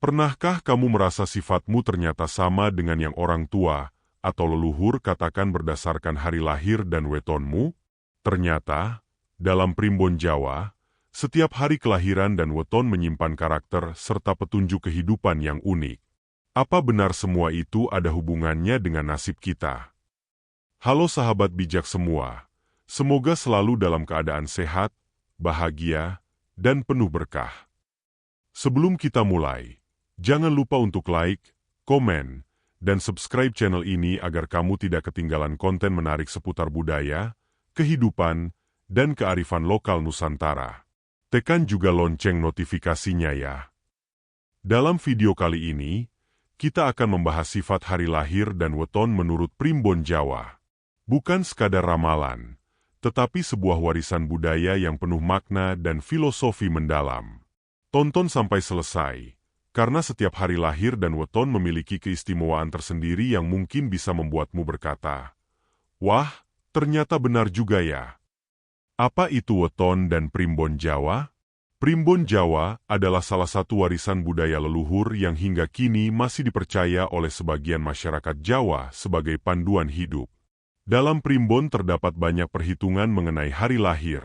Pernahkah kamu merasa sifatmu ternyata sama dengan yang orang tua atau leluhur katakan berdasarkan hari lahir dan wetonmu? Ternyata, dalam primbon Jawa, setiap hari kelahiran dan weton menyimpan karakter serta petunjuk kehidupan yang unik. Apa benar semua itu ada hubungannya dengan nasib kita? Halo sahabat bijak semua, semoga selalu dalam keadaan sehat, bahagia, dan penuh berkah. Sebelum kita mulai, jangan lupa untuk like, komen, dan subscribe channel ini agar kamu tidak ketinggalan konten menarik seputar budaya, kehidupan, dan kearifan lokal Nusantara. Tekan juga lonceng notifikasinya ya. Dalam video kali ini, kita akan membahas sifat hari lahir dan weton menurut primbon Jawa. Bukan sekadar ramalan, tetapi sebuah warisan budaya yang penuh makna dan filosofi mendalam. Tonton sampai selesai, karena setiap hari lahir dan weton memiliki keistimewaan tersendiri yang mungkin bisa membuatmu berkata, "Wah, ternyata benar juga ya." Apa itu weton dan primbon Jawa? Primbon Jawa adalah salah satu warisan budaya leluhur yang hingga kini masih dipercaya oleh sebagian masyarakat Jawa sebagai panduan hidup. Dalam primbon terdapat banyak perhitungan mengenai hari lahir,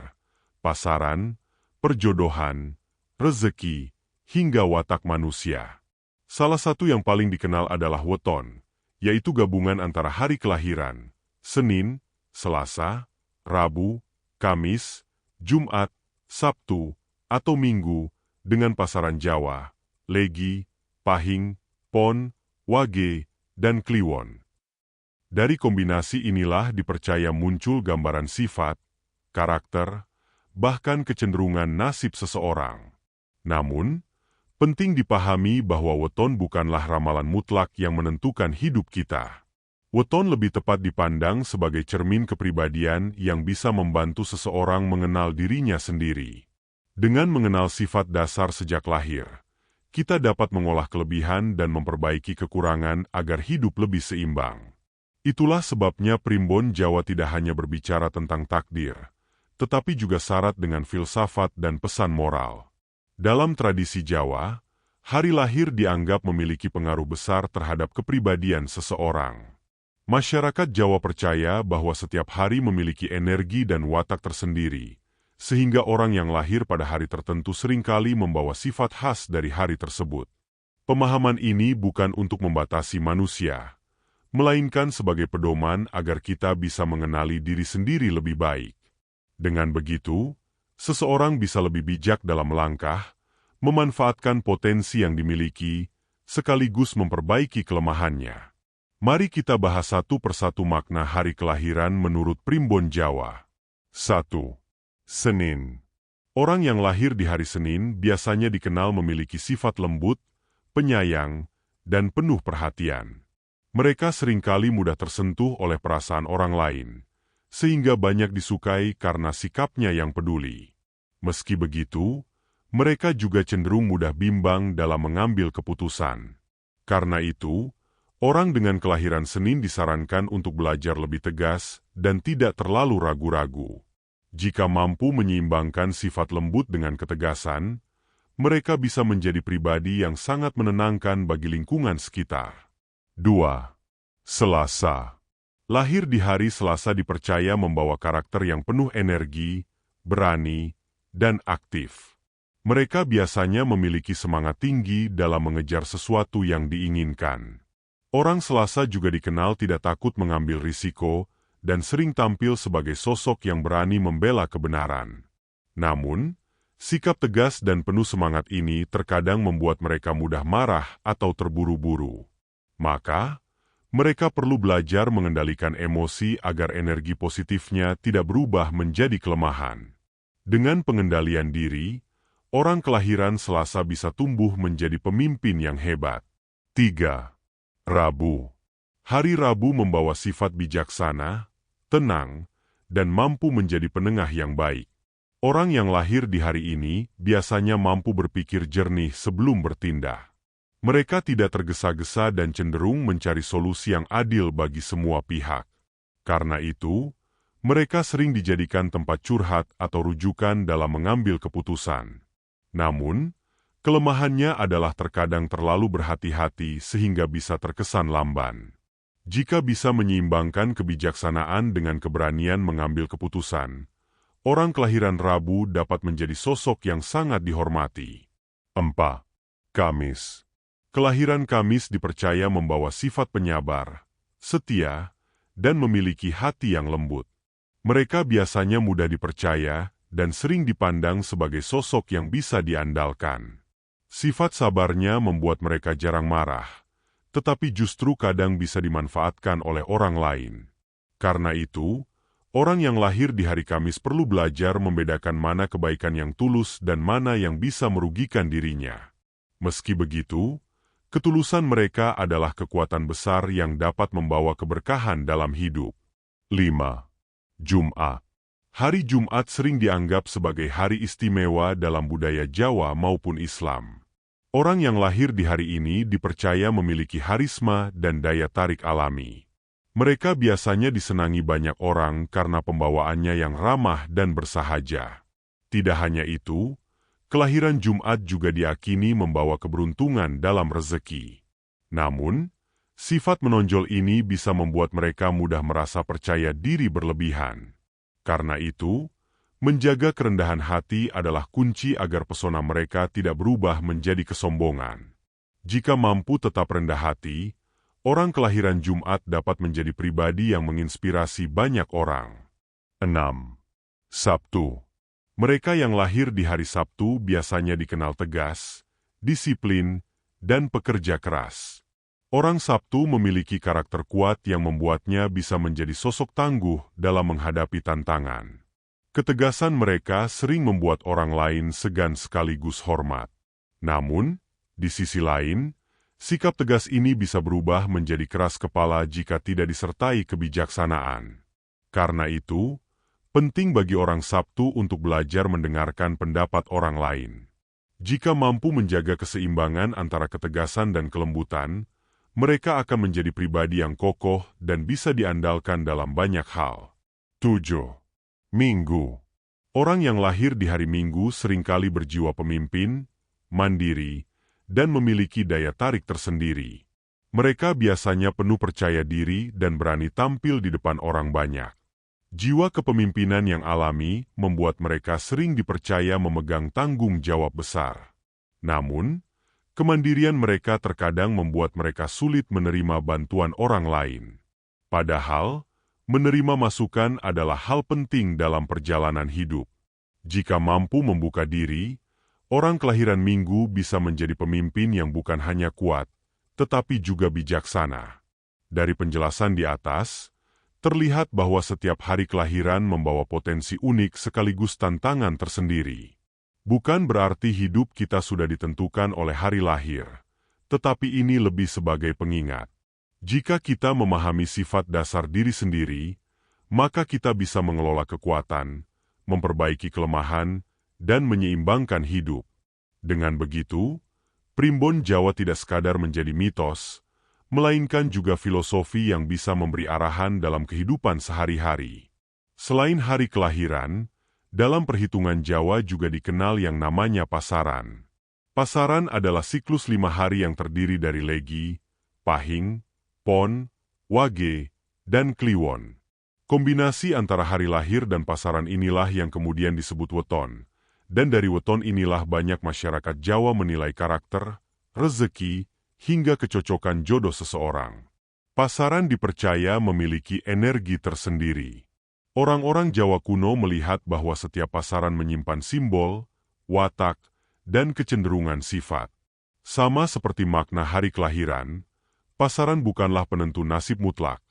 pasaran, perjodohan, rezeki, hingga watak manusia. Salah satu yang paling dikenal adalah weton, yaitu gabungan antara hari kelahiran, Senin, Selasa, Rabu, Kamis, Jumat, Sabtu, atau Minggu, dengan pasaran Jawa, Legi, Pahing, Pon, Wage, dan Kliwon. Dari kombinasi inilah dipercaya muncul gambaran sifat, karakter, bahkan kecenderungan nasib seseorang. Namun, penting dipahami bahwa weton bukanlah ramalan mutlak yang menentukan hidup kita. Weton lebih tepat dipandang sebagai cermin kepribadian yang bisa membantu seseorang mengenal dirinya sendiri. Dengan mengenal sifat dasar sejak lahir, kita dapat mengolah kelebihan dan memperbaiki kekurangan agar hidup lebih seimbang. Itulah sebabnya primbon Jawa tidak hanya berbicara tentang takdir, tetapi juga syarat dengan filsafat dan pesan moral. Dalam tradisi Jawa, hari lahir dianggap memiliki pengaruh besar terhadap kepribadian seseorang. Masyarakat Jawa percaya bahwa setiap hari memiliki energi dan watak tersendiri, sehingga orang yang lahir pada hari tertentu seringkali membawa sifat khas dari hari tersebut. Pemahaman ini bukan untuk membatasi manusia, melainkan sebagai pedoman agar kita bisa mengenali diri sendiri lebih baik. Dengan begitu, seseorang bisa lebih bijak dalam melangkah, memanfaatkan potensi yang dimiliki, sekaligus memperbaiki kelemahannya. Mari kita bahas satu persatu makna hari kelahiran menurut primbon Jawa. 1. Senin. Orang yang lahir di hari Senin biasanya dikenal memiliki sifat lembut, penyayang, dan penuh perhatian. Mereka seringkali mudah tersentuh oleh perasaan orang lain, sehingga banyak disukai karena sikapnya yang peduli. Meski begitu, mereka juga cenderung mudah bimbang dalam mengambil keputusan. Karena itu, orang dengan kelahiran Senin disarankan untuk belajar lebih tegas dan tidak terlalu ragu-ragu. Jika mampu menyeimbangkan sifat lembut dengan ketegasan, mereka bisa menjadi pribadi yang sangat menenangkan bagi lingkungan sekitar. 2. Selasa. Lahir di hari Selasa dipercaya membawa karakter yang penuh energi, berani, dan aktif. Mereka biasanya memiliki semangat tinggi dalam mengejar sesuatu yang diinginkan. Orang Selasa juga dikenal tidak takut mengambil risiko dan sering tampil sebagai sosok yang berani membela kebenaran. Namun, sikap tegas dan penuh semangat ini terkadang membuat mereka mudah marah atau terburu-buru. Maka, mereka perlu belajar mengendalikan emosi agar energi positifnya tidak berubah menjadi kelemahan. Dengan pengendalian diri, orang kelahiran Selasa bisa tumbuh menjadi pemimpin yang hebat. 3. Rabu. Hari Rabu membawa sifat bijaksana, tenang, dan mampu menjadi penengah yang baik. Orang yang lahir di hari ini biasanya mampu berpikir jernih sebelum bertindak. Mereka tidak tergesa-gesa dan cenderung mencari solusi yang adil bagi semua pihak. Karena itu, mereka sering dijadikan tempat curhat atau rujukan dalam mengambil keputusan. Namun, Kelemahannya adalah terkadang terlalu berhati-hati sehingga bisa terkesan lamban. Jika bisa menyeimbangkan kebijaksanaan dengan keberanian mengambil keputusan, orang kelahiran Rabu dapat menjadi sosok yang sangat dihormati. 4. Kamis. Kelahiran Kamis dipercaya membawa sifat penyabar, setia, dan memiliki hati yang lembut. Mereka biasanya mudah dipercaya dan sering dipandang sebagai sosok yang bisa diandalkan. Sifat sabarnya membuat mereka jarang marah, tetapi justru kadang bisa dimanfaatkan oleh orang lain. Karena itu, orang yang lahir di hari Kamis perlu belajar membedakan mana kebaikan yang tulus dan mana yang bisa merugikan dirinya. Meski begitu, ketulusan mereka adalah kekuatan besar yang dapat membawa keberkahan dalam hidup. 5. Jumat. Hari Jumat sering dianggap sebagai hari istimewa dalam budaya Jawa maupun Islam. Orang yang lahir di hari ini dipercaya memiliki harisma dan daya tarik alami. Mereka biasanya disenangi banyak orang karena pembawaannya yang ramah dan bersahaja. Tidak hanya itu, kelahiran Jumat juga diyakini membawa keberuntungan dalam rezeki. Namun, sifat menonjol ini bisa membuat mereka mudah merasa percaya diri berlebihan. Karena itu, menjaga kerendahan hati adalah kunci agar pesona mereka tidak berubah menjadi kesombongan. Jika mampu tetap rendah hati, orang kelahiran Jumat dapat menjadi pribadi yang menginspirasi banyak orang. 6. Sabtu. Mereka yang lahir di hari Sabtu biasanya dikenal tegas, disiplin, dan pekerja keras. Orang Sabtu memiliki karakter kuat yang membuatnya bisa menjadi sosok tangguh dalam menghadapi tantangan. Ketegasan mereka sering membuat orang lain segan sekaligus hormat. Namun, di sisi lain, sikap tegas ini bisa berubah menjadi keras kepala jika tidak disertai kebijaksanaan. Karena itu, penting bagi orang Sabtu untuk belajar mendengarkan pendapat orang lain. Jika mampu menjaga keseimbangan antara ketegasan dan kelembutan, mereka akan menjadi pribadi yang kokoh dan bisa diandalkan dalam banyak hal. 7. Minggu. Orang yang lahir di hari Minggu seringkali berjiwa pemimpin, mandiri, dan memiliki daya tarik tersendiri. Mereka biasanya penuh percaya diri dan berani tampil di depan orang banyak. Jiwa kepemimpinan yang alami membuat mereka sering dipercaya memegang tanggung jawab besar. Namun, kemandirian mereka terkadang membuat mereka sulit menerima bantuan orang lain. Padahal, menerima masukan adalah hal penting dalam perjalanan hidup. Jika mampu membuka diri, orang kelahiran Minggu bisa menjadi pemimpin yang bukan hanya kuat, tetapi juga bijaksana. Dari penjelasan di atas, terlihat bahwa setiap hari kelahiran membawa potensi unik sekaligus tantangan tersendiri. Bukan berarti hidup kita sudah ditentukan oleh hari lahir, tetapi ini lebih sebagai pengingat. Jika kita memahami sifat dasar diri sendiri, maka kita bisa mengelola kekuatan, memperbaiki kelemahan, dan menyeimbangkan hidup. Dengan begitu, Primbon Jawa tidak sekadar menjadi mitos, melainkan juga filosofi yang bisa memberi arahan dalam kehidupan sehari-hari. Selain hari kelahiran, dalam perhitungan Jawa juga dikenal yang namanya pasaran. Pasaran adalah siklus 5 hari yang terdiri dari Legi, Pahing, Pon, Wage, dan Kliwon. Kombinasi antara hari lahir dan pasaran inilah yang kemudian disebut weton, dan dari weton inilah banyak masyarakat Jawa menilai karakter, rezeki, hingga kecocokan jodoh seseorang. Pasaran dipercaya memiliki energi tersendiri. Orang-orang Jawa kuno melihat bahwa setiap pasaran menyimpan simbol, watak, dan kecenderungan sifat. Sama seperti makna hari kelahiran, pasaran bukanlah penentu nasib mutlak,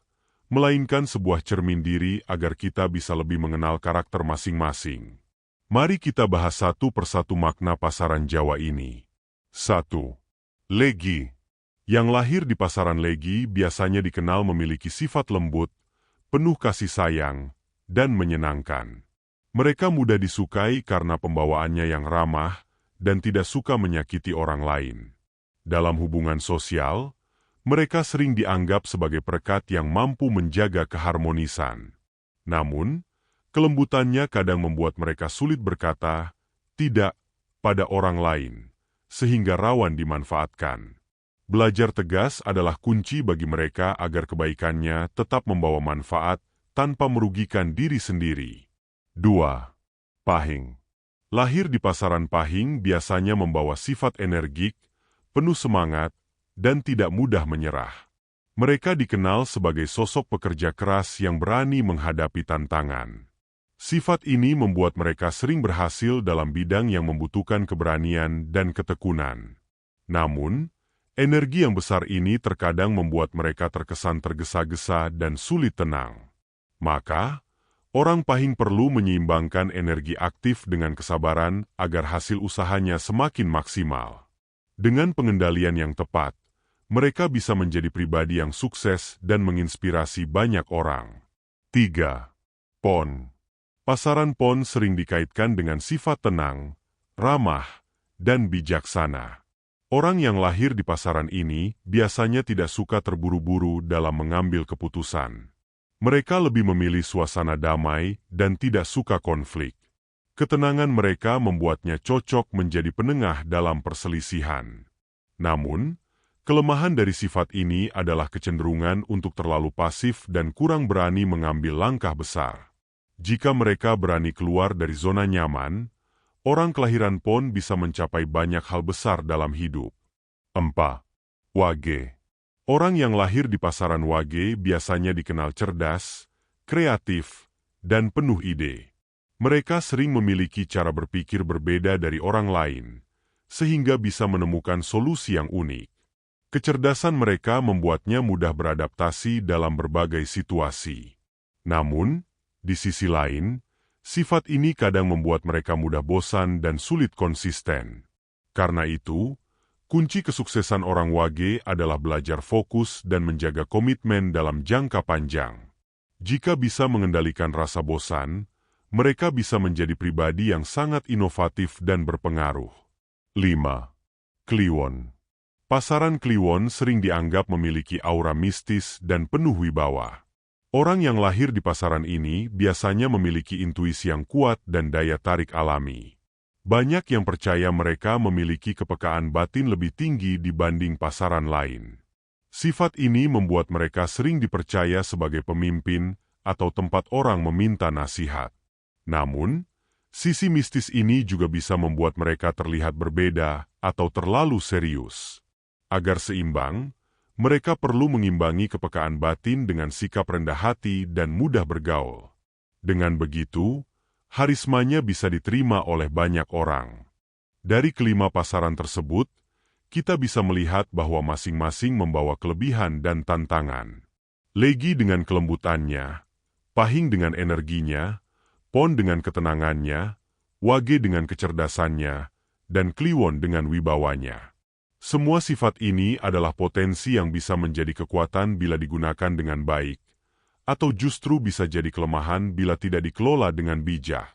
melainkan sebuah cermin diri agar kita bisa lebih mengenal karakter masing-masing. Mari kita bahas satu persatu makna pasaran Jawa ini. 1. Legi. Yang lahir di pasaran Legi biasanya dikenal memiliki sifat lembut, penuh kasih sayang, dan menyenangkan. Mereka mudah disukai karena pembawaannya yang ramah dan tidak suka menyakiti orang lain. Dalam hubungan sosial, mereka sering dianggap sebagai perekat yang mampu menjaga keharmonisan. Namun, kelembutannya kadang membuat mereka sulit berkata tidak pada orang lain, sehingga rawan dimanfaatkan. Belajar tegas adalah kunci bagi mereka agar kebaikannya tetap membawa manfaat tanpa merugikan diri sendiri. 2. Pahing. Lahir di pasaran Pahing biasanya membawa sifat energik, penuh semangat, dan tidak mudah menyerah. Mereka dikenal sebagai sosok pekerja keras yang berani menghadapi tantangan. Sifat ini membuat mereka sering berhasil dalam bidang yang membutuhkan keberanian dan ketekunan. Namun, energi yang besar ini terkadang membuat mereka terkesan tergesa-gesa dan sulit tenang. Maka, orang Pahing perlu menyeimbangkan energi aktif dengan kesabaran agar hasil usahanya semakin maksimal. Dengan pengendalian yang tepat, mereka bisa menjadi pribadi yang sukses dan menginspirasi banyak orang. 3. Pon. Pasaran Pon sering dikaitkan dengan sifat tenang, ramah, dan bijaksana. Orang yang lahir di pasaran ini biasanya tidak suka terburu-buru dalam mengambil keputusan. Mereka lebih memilih suasana damai dan tidak suka konflik. Ketenangan mereka membuatnya cocok menjadi penengah dalam perselisihan. Namun, kelemahan dari sifat ini adalah kecenderungan untuk terlalu pasif dan kurang berani mengambil langkah besar. Jika mereka berani keluar dari zona nyaman, orang kelahiran Pon bisa mencapai banyak hal besar dalam hidup. 4. Wage. Orang yang lahir di pasaran Wage biasanya dikenal cerdas, kreatif, dan penuh ide. Mereka sering memiliki cara berpikir berbeda dari orang lain, sehingga bisa menemukan solusi yang unik. Kecerdasan mereka membuatnya mudah beradaptasi dalam berbagai situasi. Namun, di sisi lain, sifat ini kadang membuat mereka mudah bosan dan sulit konsisten. Karena itu, kunci kesuksesan orang Wage adalah belajar fokus dan menjaga komitmen dalam jangka panjang. Jika bisa mengendalikan rasa bosan, mereka bisa menjadi pribadi yang sangat inovatif dan berpengaruh. 5. Kliwon. Pasaran Kliwon sering dianggap memiliki aura mistis dan penuh wibawa. Orang yang lahir di pasaran ini biasanya memiliki intuisi yang kuat dan daya tarik alami. Banyak yang percaya mereka memiliki kepekaan batin lebih tinggi dibanding pasaran lain. Sifat ini membuat mereka sering dipercaya sebagai pemimpin atau tempat orang meminta nasihat. Namun, sisi mistis ini juga bisa membuat mereka terlihat berbeda atau terlalu serius. Agar seimbang, mereka perlu mengimbangi kepekaan batin dengan sikap rendah hati dan mudah bergaul. Dengan begitu, harismanya bisa diterima oleh banyak orang. Dari kelima pasaran tersebut, kita bisa melihat bahwa masing-masing membawa kelebihan dan tantangan. Legi dengan kelembutannya, Pahing dengan energinya, Pon dengan ketenangannya, Wage dengan kecerdasannya, dan Kliwon dengan wibawanya. Semua sifat ini adalah potensi yang bisa menjadi kekuatan bila digunakan dengan baik, atau justru bisa jadi kelemahan bila tidak dikelola dengan bijak.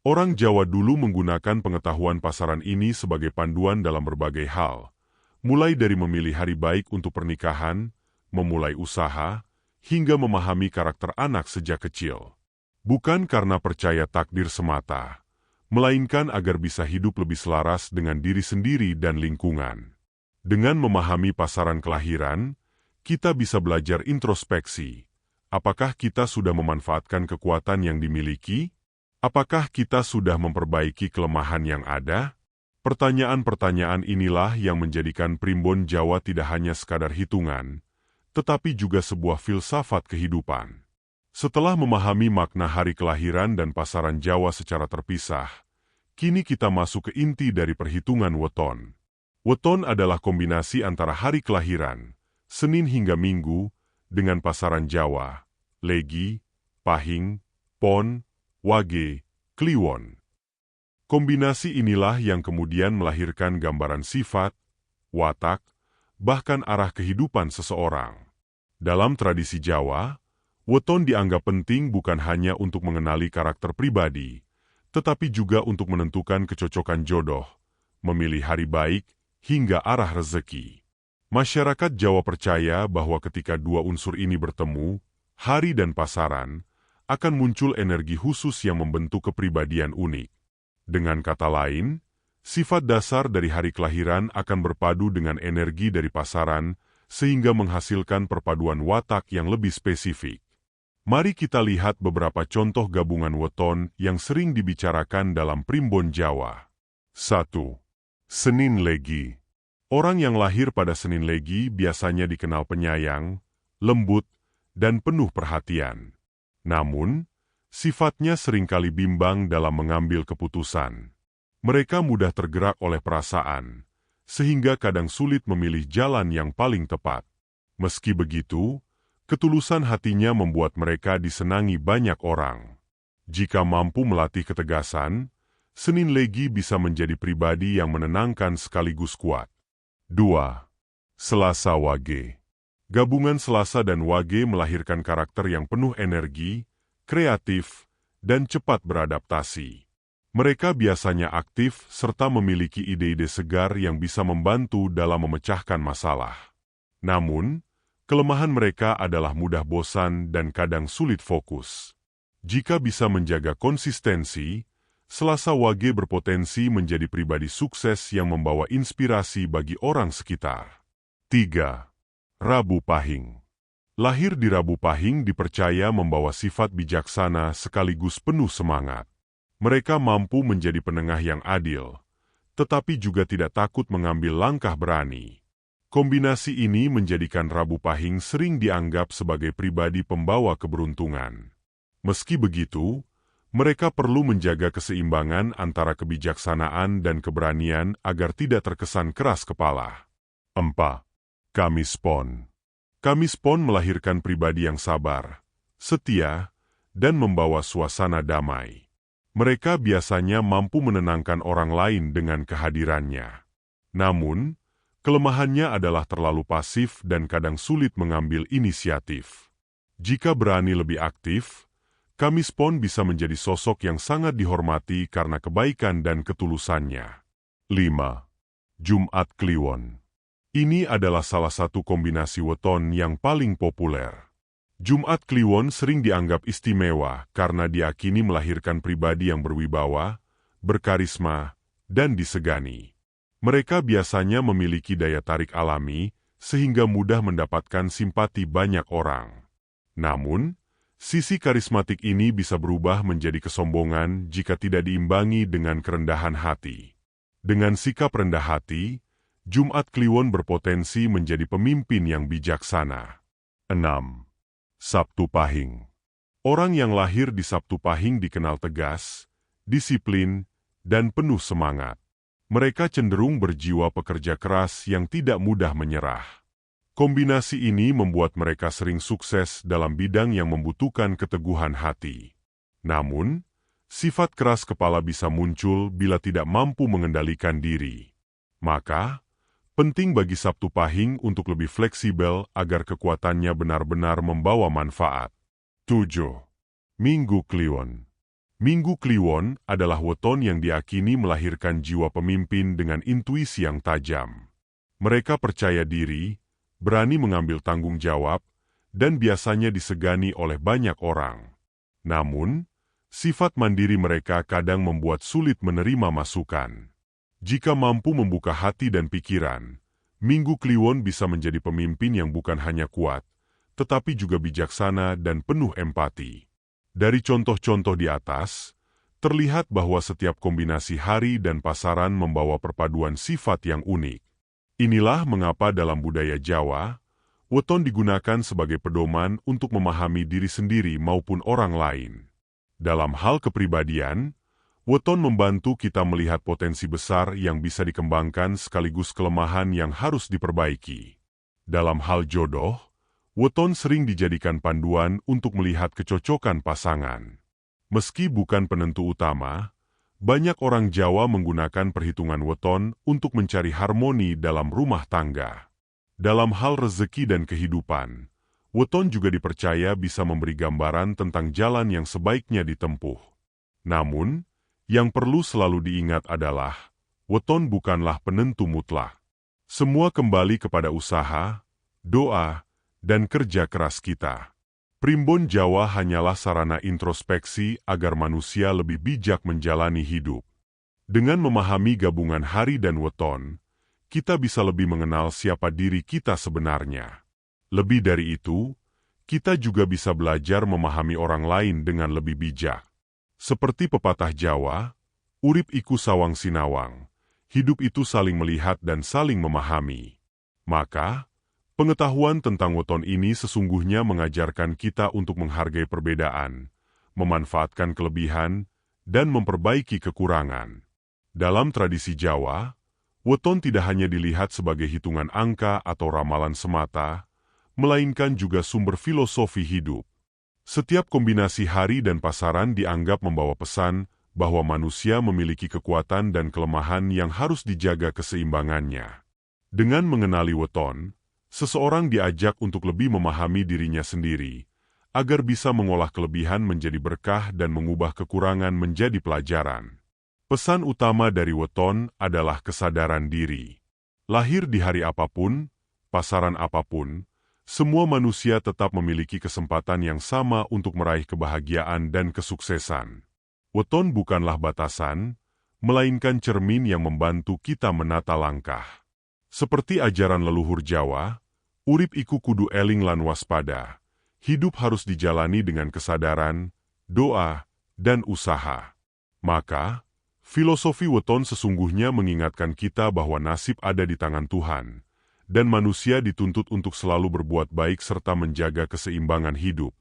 Orang Jawa dulu menggunakan pengetahuan pasaran ini sebagai panduan dalam berbagai hal, mulai dari memilih hari baik untuk pernikahan, memulai usaha, hingga memahami karakter anak sejak kecil. Bukan karena percaya takdir semata, melainkan agar bisa hidup lebih selaras dengan diri sendiri dan lingkungan. Dengan memahami pasaran kelahiran, kita bisa belajar introspeksi. Apakah kita sudah memanfaatkan kekuatan yang dimiliki? Apakah kita sudah memperbaiki kelemahan yang ada? Pertanyaan-pertanyaan inilah yang menjadikan Primbon Jawa tidak hanya sekadar hitungan, tetapi juga sebuah filsafat kehidupan. Setelah memahami makna hari kelahiran dan pasaran Jawa secara terpisah, kini kita masuk ke inti dari perhitungan weton. Weton adalah kombinasi antara hari kelahiran, Senin hingga Minggu, dengan pasaran Jawa, Legi, Pahing, Pon, Wage, Kliwon. Kombinasi inilah yang kemudian melahirkan gambaran sifat, watak, bahkan arah kehidupan seseorang. Dalam tradisi Jawa, weton dianggap penting bukan hanya untuk mengenali karakter pribadi, tetapi juga untuk menentukan kecocokan jodoh, memilih hari baik, hingga arah rezeki. Masyarakat Jawa percaya bahwa ketika dua unsur ini bertemu, hari dan pasaran, akan muncul energi khusus yang membentuk kepribadian unik. Dengan kata lain, Sifat dasar dari hari kelahiran akan berpadu dengan energi dari pasaran, sehingga menghasilkan perpaduan watak yang lebih spesifik. Mari kita lihat beberapa contoh gabungan weton yang sering dibicarakan dalam primbon Jawa. 1. Senin Legi. Orang yang lahir pada Senin Legi biasanya dikenal penyayang, lembut, dan penuh perhatian. Namun, sifatnya seringkali bimbang dalam mengambil keputusan. Mereka mudah tergerak oleh perasaan, sehingga kadang sulit memilih jalan yang paling tepat. Meski begitu, ketulusan hatinya membuat mereka disenangi banyak orang. Jika mampu melatih ketegasan, Senin Legi bisa menjadi pribadi yang menenangkan sekaligus kuat. 2. Selasa Wage. Gabungan Selasa dan Wage melahirkan karakter yang penuh energi, kreatif, dan cepat beradaptasi. Mereka biasanya aktif serta memiliki ide-ide segar yang bisa membantu dalam memecahkan masalah. Namun, kelemahan mereka adalah mudah bosan dan kadang sulit fokus. Jika bisa menjaga konsistensi, Selasa Wage berpotensi menjadi pribadi sukses yang membawa inspirasi bagi orang sekitar. 3. Rabu Pahing. Lahir di Rabu Pahing dipercaya membawa sifat bijaksana sekaligus penuh semangat. Mereka mampu menjadi penengah yang adil, tetapi juga tidak takut mengambil langkah berani. Kombinasi ini menjadikan Rabu Pahing sering dianggap sebagai pribadi pembawa keberuntungan. Meski begitu, mereka perlu menjaga keseimbangan antara kebijaksanaan dan keberanian agar tidak terkesan keras kepala. 4. Kamis Pon. Kamis Pon melahirkan pribadi yang sabar, setia, dan membawa suasana damai. Mereka biasanya mampu menenangkan orang lain dengan kehadirannya. Namun, kelemahannya adalah terlalu pasif dan kadang sulit mengambil inisiatif. Jika berani lebih aktif, Kamis Pon bisa menjadi sosok yang sangat dihormati karena kebaikan dan ketulusannya. 5. Jumat Kliwon. Ini adalah salah satu kombinasi weton yang paling populer. Jumat Kliwon sering dianggap istimewa karena diyakini melahirkan pribadi yang berwibawa, berkarisma, dan disegani. Mereka biasanya memiliki daya tarik alami, sehingga mudah mendapatkan simpati banyak orang. Namun, sisi karismatik ini bisa berubah menjadi kesombongan jika tidak diimbangi dengan kerendahan hati. Dengan sikap rendah hati, Jumat Kliwon berpotensi menjadi pemimpin yang bijaksana. 6. Sabtu Pahing. Orang yang lahir di Sabtu Pahing dikenal tegas, disiplin, dan penuh semangat. Mereka cenderung berjiwa pekerja keras yang tidak mudah menyerah. Kombinasi ini membuat mereka sering sukses dalam bidang yang membutuhkan keteguhan hati. Namun, sifat keras kepala bisa muncul bila tidak mampu mengendalikan diri. Maka, penting bagi Sabtu Pahing untuk lebih fleksibel agar kekuatannya benar-benar membawa manfaat. 7. Minggu Kliwon. Minggu Kliwon adalah weton yang diakini melahirkan jiwa pemimpin dengan intuisi yang tajam. Mereka percaya diri, berani mengambil tanggung jawab, dan biasanya disegani oleh banyak orang. Namun, sifat mandiri mereka kadang membuat sulit menerima masukan. Jika mampu membuka hati dan pikiran, Minggu Kliwon bisa menjadi pemimpin yang bukan hanya kuat, tetapi juga bijaksana dan penuh empati. Dari contoh-contoh di atas, terlihat bahwa setiap kombinasi hari dan pasaran membawa perpaduan sifat yang unik. Inilah mengapa dalam budaya Jawa, weton digunakan sebagai pedoman untuk memahami diri sendiri maupun orang lain. Dalam hal kepribadian, weton membantu kita melihat potensi besar yang bisa dikembangkan sekaligus kelemahan yang harus diperbaiki. Dalam hal jodoh, weton sering dijadikan panduan untuk melihat kecocokan pasangan. Meski bukan penentu utama, banyak orang Jawa menggunakan perhitungan weton untuk mencari harmoni dalam rumah tangga. Dalam hal rezeki dan kehidupan, weton juga dipercaya bisa memberi gambaran tentang jalan yang sebaiknya ditempuh. Namun, yang perlu selalu diingat adalah, weton bukanlah penentu mutlak. Semua kembali kepada usaha, doa, dan kerja keras kita. Primbon Jawa hanyalah sarana introspeksi agar manusia lebih bijak menjalani hidup. Dengan memahami gabungan hari dan weton, kita bisa lebih mengenal siapa diri kita sebenarnya. Lebih dari itu, kita juga bisa belajar memahami orang lain dengan lebih bijak. Seperti pepatah Jawa, urip iku sawang sinawang, hidup itu saling melihat dan saling memahami. Maka, pengetahuan tentang weton ini sesungguhnya mengajarkan kita untuk menghargai perbedaan, memanfaatkan kelebihan, dan memperbaiki kekurangan. Dalam tradisi Jawa, weton tidak hanya dilihat sebagai hitungan angka atau ramalan semata, melainkan juga sumber filosofi hidup. Setiap kombinasi hari dan pasaran dianggap membawa pesan bahwa manusia memiliki kekuatan dan kelemahan yang harus dijaga keseimbangannya. Dengan mengenali weton, seseorang diajak untuk lebih memahami dirinya sendiri, agar bisa mengolah kelebihan menjadi berkah dan mengubah kekurangan menjadi pelajaran. Pesan utama dari weton adalah kesadaran diri. Lahir di hari apapun, pasaran apapun, semua manusia tetap memiliki kesempatan yang sama untuk meraih kebahagiaan dan kesuksesan. Weton bukanlah batasan, melainkan cermin yang membantu kita menata langkah. Seperti ajaran leluhur Jawa, urip iku kudu eling lan waspada. Hidup harus dijalani dengan kesadaran, doa, dan usaha. Maka, filosofi weton sesungguhnya mengingatkan kita bahwa nasib ada di tangan Tuhan, dan manusia dituntut untuk selalu berbuat baik serta menjaga keseimbangan hidup.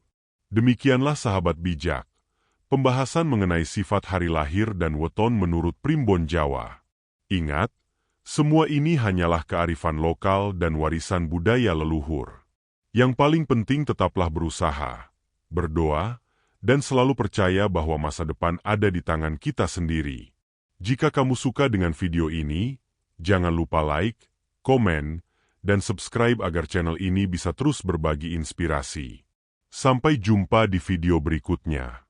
Demikianlah sahabat bijak, pembahasan mengenai sifat hari lahir dan weton menurut Primbon Jawa. Ingat, semua ini hanyalah kearifan lokal dan warisan budaya leluhur. Yang paling penting tetaplah berusaha, berdoa, dan selalu percaya bahwa masa depan ada di tangan kita sendiri. Jika kamu suka dengan video ini, jangan lupa like, komen, dan subscribe agar channel ini bisa terus berbagi inspirasi. Sampai jumpa di video berikutnya.